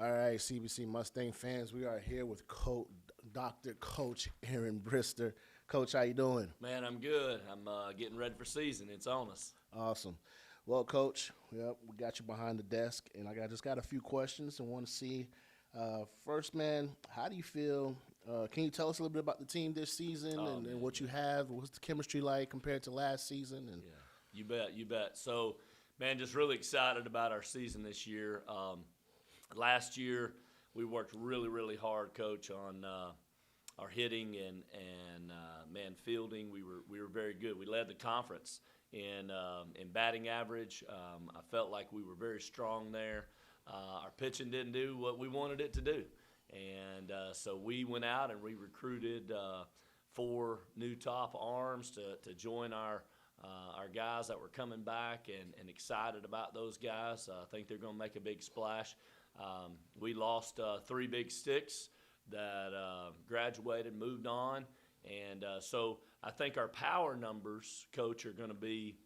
All right, CBC Mustang fans, we are here with Dr. Coach Aaron Brister. Coach, how you doing? Man, I'm good. I'm getting ready for season. It's on us. Awesome. Well, Coach, yep, we got you behind the desk, and just got a few questions and want to see. First, man, how do you feel? Can you tell us a little bit about the team this season and what you have? What's the chemistry like compared to last season? And Yeah, you bet. So, man, just really excited about our season this year. Last year, we worked really hard, Coach, on our hitting and man fielding. We were very good. We led the conference in batting average. I felt like we were very strong there. Our pitching didn't do what we wanted it to do, and so we went out and we recruited 4 new top arms to join our guys that were coming back, and excited about those guys. I think they're going to make a big splash. We lost 3 big sticks that graduated, moved on, and so I think our power numbers, Coach, are going to be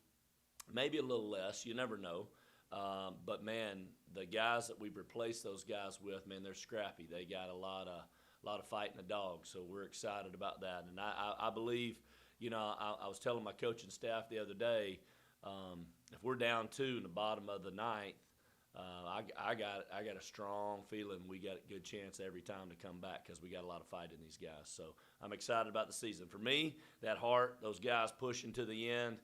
maybe a little less. You never know. But, man, the guys that we've replaced those guys with, man, they're scrappy. They got a lot of fight in the dog, so we're excited about that. And I believe, I was telling my coaching staff the other day, if we're down 2 in the bottom of the ninth, I got a strong feeling we got a good chance every time to come back because we got a lot of fight in these guys. So I'm excited about the season. For me, that heart, those guys pushing to the end,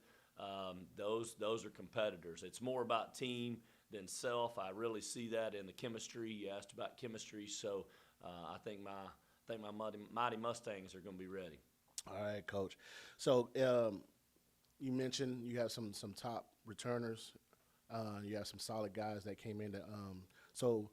those are competitors. It's more about team than self. I really see that in the chemistry. You asked about chemistry, so I think my mighty Mustangs are going to be ready. all right, Coach. So you mentioned you have some top returners. You have some solid guys that came in. So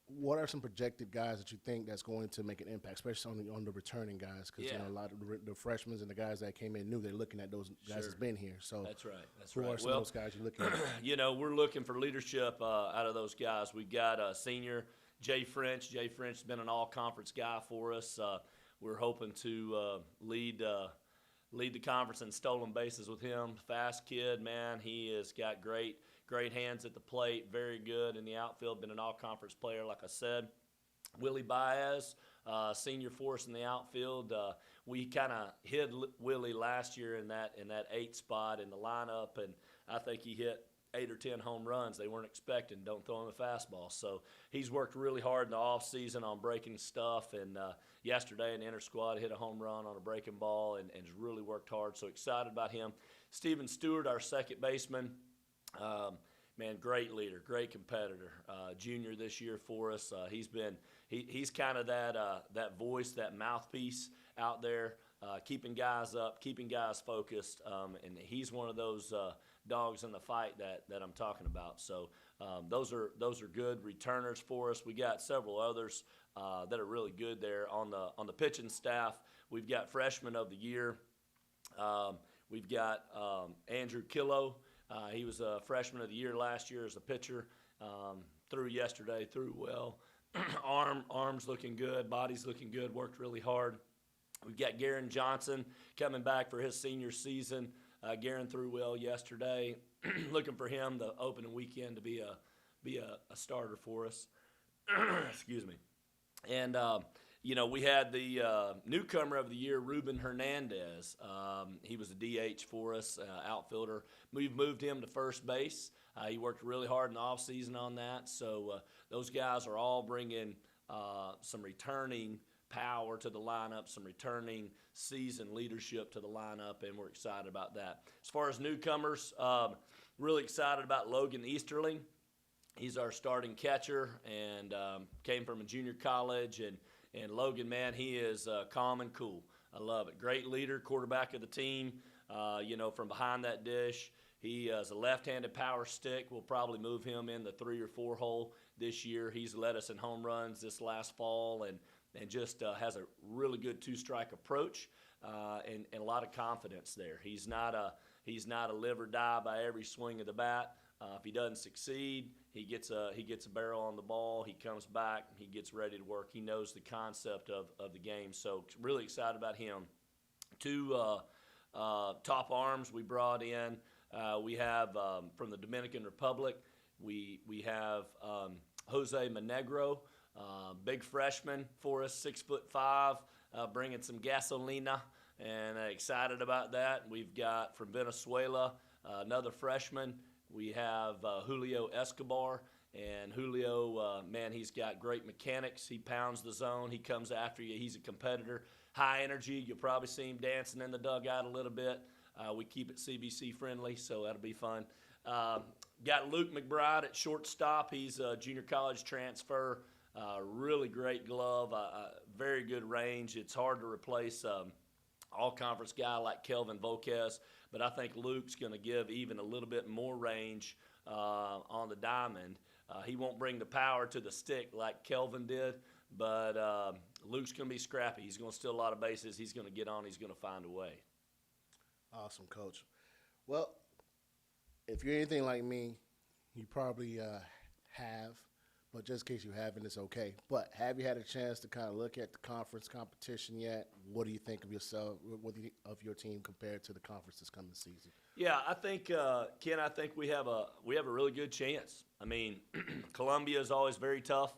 what are some projected guys that you think that's going to make an impact, especially on the returning guys? Because a lot of the freshmen and the guys that came in knew they're looking at those guys that's been here. So that's right. Who are some of those guys you're looking at? We're looking for leadership out of those guys. We've got a senior, Jay French. Jay French has been an all-conference guy for us. We're hoping to lead the conference in stolen bases with him. Fast kid, man. He has got great hands at the plate, very good in the outfield, been an all-conference player, like I said. Willie Baez, senior for us in the outfield. We kind of hid Willie last year in that 8 spot in the lineup, and I think he hit 8 or 10 home runs they weren't expecting. Don't throw him a fastball. So he's worked really hard in the offseason on breaking stuff, and yesterday in the inter-squad hit a home run on a breaking ball and has really worked hard. So excited about him. Steven Stewart, our second baseman. Man, great leader, great competitor. Junior this year for us. He's kind of that voice, that mouthpiece out there, keeping guys up, keeping guys focused, and he's one of those dogs in the fight that I'm talking about. So those are good returners for us. We got several others that are really good there on the pitching staff. We've got freshman of the year. We've got Andrew Killo. He was a freshman of the year last year as a pitcher. Threw yesterday, threw well. Arms looking good, body's looking good, worked really hard. We've got Garen Johnson coming back for his senior season. Garen threw well yesterday. Looking for him the opening weekend to be a starter for us. Excuse me. And we had the newcomer of the year, Ruben Hernandez. He was a DH for us, outfielder. We've moved him to first base. He worked really hard in the offseason on that. So those guys are all bringing some returning power to the lineup, some returning season leadership to the lineup, and we're excited about that. As far as newcomers, really excited about Logan Easterling. He's our starting catcher and came from a junior college. And Logan, man, he is calm and cool. I love it. Great leader, quarterback of the team, from behind that dish. He is a left-handed power stick. We'll probably move him in the 3 or 4 hole this year. He's led us in home runs this last fall and just has a really good 2-strike approach and a lot of confidence there. He's not a live or die by every swing of the bat. If he doesn't succeed, he gets a barrel on the ball. He comes back. He gets ready to work. He knows the concept of the game. So really excited about him. 2 top arms we brought in. We have from the Dominican Republic. We have Jose Monegro, big freshman for us, 6'5", bringing some gasolina, and excited about that. We've got from Venezuela another freshman. We have Julio Escobar, and Julio, man, he's got great mechanics. He pounds the zone. He comes after you. He's a competitor. High energy. You'll probably see him dancing in the dugout a little bit. We keep it CBC friendly, so that'll be fun. Got Luke Mcbride at shortstop. He's a junior college transfer. Really great glove. Very good range. It's hard to replace all-conference guy like Kelvin Volquez, but I think Luke's going to give even a little bit more range on the diamond. He won't bring the power to the stick like Kelvin did, but Luke's going to be scrappy. He's going to steal a lot of bases. He's going to get on. He's going to find a way. Awesome, Coach. Well, if you're anything like me, you probably have, but just in case you haven't, it's okay. But have you had a chance to kind of look at the conference competition yet? What do you think of yourself, of your team compared to the conference this coming season? Yeah, I think Ken, I think we have a really good chance. I mean, Columbia is always very tough.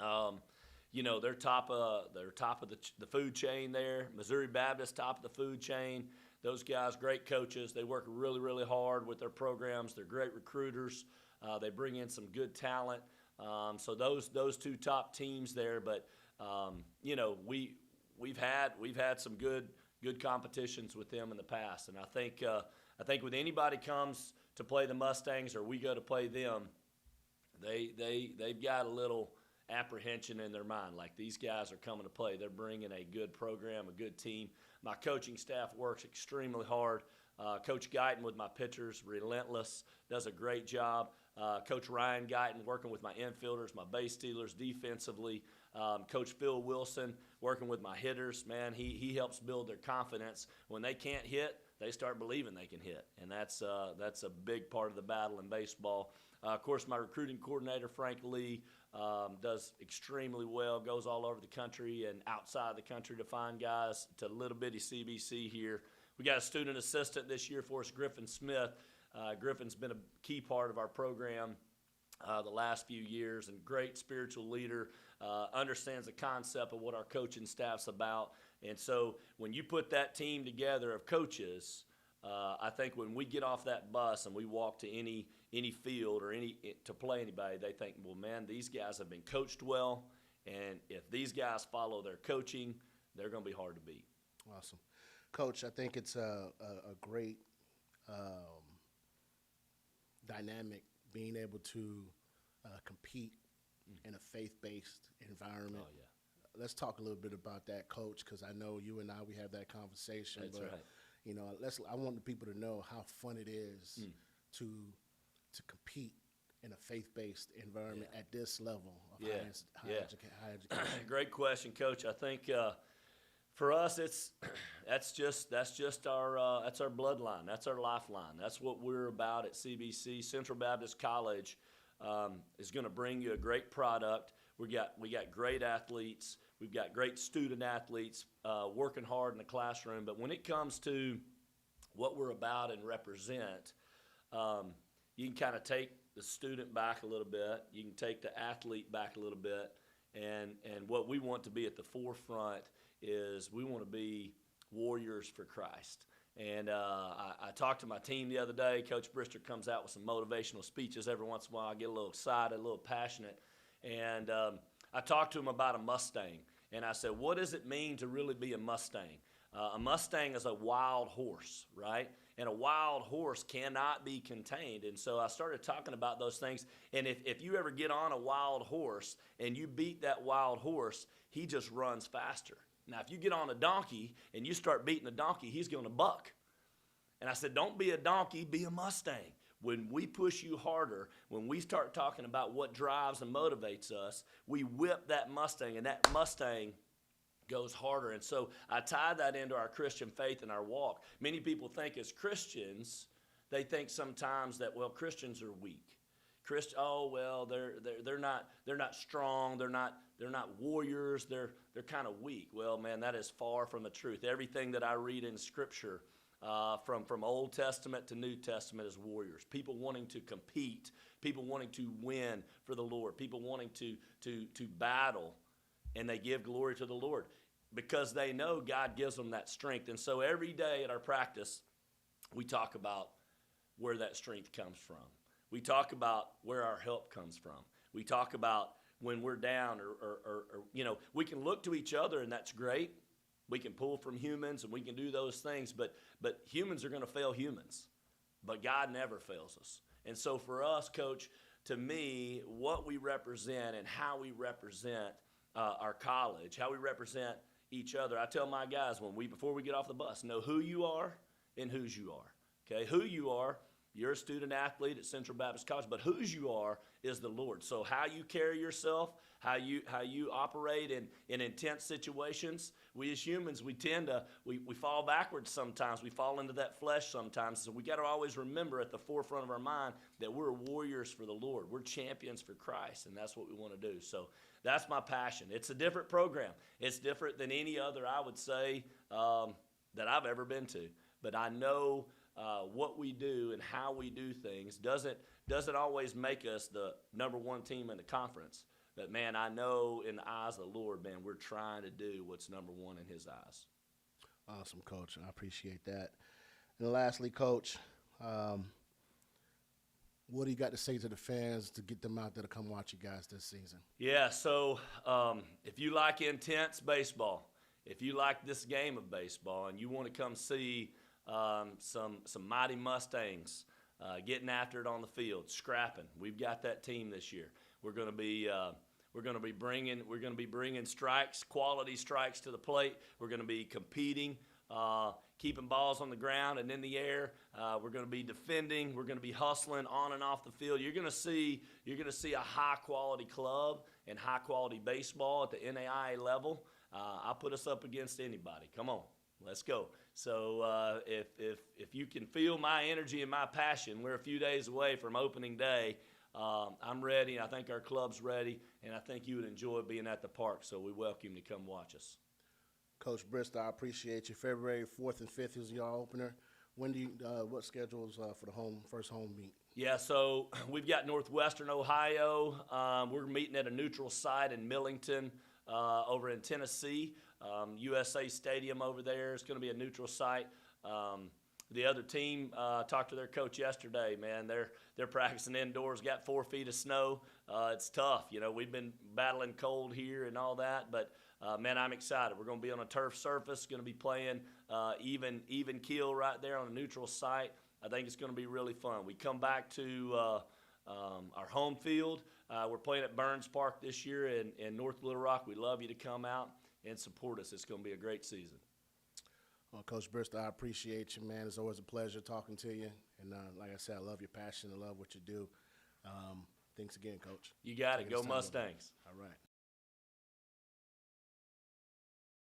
You know, they're top of the food chain there. Missouri Baptist, top of the food chain. Those guys, great coaches. They work really, really hard with their programs. They're great recruiters. They bring in some good talent. So those two top teams there. But you know, we've had some good competitions with them in the past, and I think when anybody comes to play the Mustangs or we go to play them, they've got a little apprehension in their mind, like these guys are coming to play. They're bringing a good program, a good team. My coaching staff works extremely hard. Coach Guyton with my pitchers, relentless, does a great job. Coach Ryan Guyton working with my infielders, my base stealers defensively. Coach Phil Wilson working with my hitters. Man, he helps build their confidence. When they can't hit, they start believing they can hit, and that's a big part of the battle in baseball. Of course, my recruiting coordinator, Frank Lee, does extremely well, goes all over the country and outside the country to find guys to little bitty CBC here. We got a student assistant this year for us, Griffin Smith. Griffin's been a key part of our program the last few years, and great spiritual leader, understands the concept of what our coaching staff's about. And so when you put that team together of coaches, I think when we get off that bus and we walk to any field or to play anybody, they think, well, man, these guys have been coached well, and if these guys follow their coaching, they're going to be hard to beat. Awesome. Coach, I think it's a great dynamic being able to compete in a faith-based environment. Oh, yeah. Let's talk a little bit about that, Coach, because I know you and we have that conversation. That's right. You know, I want the people to know how fun it is to compete in a faith-based environment at this level of high education. Great question, Coach. I think for us, that's just our bloodline. That's our lifeline. That's what we're about at CBC. Central Baptist College is going to bring you a great product. We got great athletes. We've got great student athletes working hard in the classroom. But when it comes to what we're about and represent, you can kind of take the student back a little bit. You can take the athlete back a little bit. And what we want to be at the forefront is we want to be warriors for Christ. And I talked to my team the other day. Coach Brister comes out with some motivational speeches every once in a while. I get a little excited, a little passionate. And I talked to him about a Mustang. And I said, what does it mean to really be a Mustang? A Mustang is a wild horse, right? And a wild horse cannot be contained. And so I started talking about those things. And if you ever get on a wild horse and you beat that wild horse, he just runs faster. Now, if you get on a donkey and you start beating a donkey, he's going to buck. And I said, don't be a donkey, be a Mustang. When we push you harder, when we start talking about what drives and motivates us, we whip that Mustang, and that Mustang goes harder. And so I tie that into our Christian faith and our walk. Many people think as Christians, they think sometimes that, well, Christians are weak. They're not strong. They're not warriors. They're kind of weak. Well, man, that is far from the truth. Everything that I read in Scripture from Old Testament to New Testament as warriors. People wanting to compete, people wanting to win for the Lord, people wanting to battle, and they give glory to the Lord because they know God gives them that strength. And so every day at our practice, we talk about where that strength comes from. We talk about where our help comes from. We talk about when we're down or we can look to each other, and that's great. We can pull from humans, and we can do those things, but humans are going to fail humans. But God never fails us. And so for us, Coach, to me, what we represent and how we represent our college, how we represent each other, I tell my guys before we get off the bus, know who you are and whose you are. Okay, who you are, you're a student athlete at Central Baptist College, but whose you are is the Lord. So how you carry yourself, how you operate in intense situations, we as humans, we tend to, we fall backwards sometimes. We fall into that flesh sometimes. So we got to always remember at the forefront of our mind that we're warriors for the Lord. We're champions for Christ, and that's what we want to do. So that's my passion. It's a different program. It's different than any other, I would say, that I've ever been to. But I know what we do and how we do things doesn't always make us the number one team in the conference. But, man, I know in the eyes of the Lord, man, we're trying to do what's number one in his eyes. Awesome, Coach. I appreciate that. And lastly, Coach, what do you got to say to the fans to get them out there to come watch you guys this season? Yeah, so if you like intense baseball, if you like this game of baseball and you want to come see some mighty Mustangs getting after it on the field, scrapping, we've got that team this year. We're going to be bringing strikes, quality strikes to the plate. We're going to be competing, keeping balls on the ground and in the air. We're going to be defending. We're going to be hustling on and off the field. You're going to see a high quality club and high quality baseball at the NAIA level. I'll put us up against anybody. Come on, let's go. So if you can feel my energy and my passion, we're a few days away from opening day. I'm ready. I think our club's ready, and I think you would enjoy being at the park. So we welcome you to come watch us. Coach Bristol, I appreciate you. February 4th and 5th is your opener. When do you? What schedules for the first home meet? Yeah, so we've got Northwestern Ohio. We're meeting at a neutral site in Millington, over in Tennessee. USA Stadium over there is going to be a neutral site. The other team talked to their coach yesterday. Man, they're practicing indoors. Got 4 feet of snow. It's tough. We've been battling cold here and all that, but man, I'm excited. We're going to be on a turf surface. Going to be playing even keel right there on a neutral site. I think it's going to be really fun. We come back to our home field. We're playing at Burns Park this year in North Little Rock. We'd love you to come out and support us. It's going to be a great season. Well, Coach Bristol, I appreciate you, man. It's always a pleasure talking to you. And like I said, I love your passion. I love what you do. Thanks again, Coach. You got it. Go Mustangs. All right.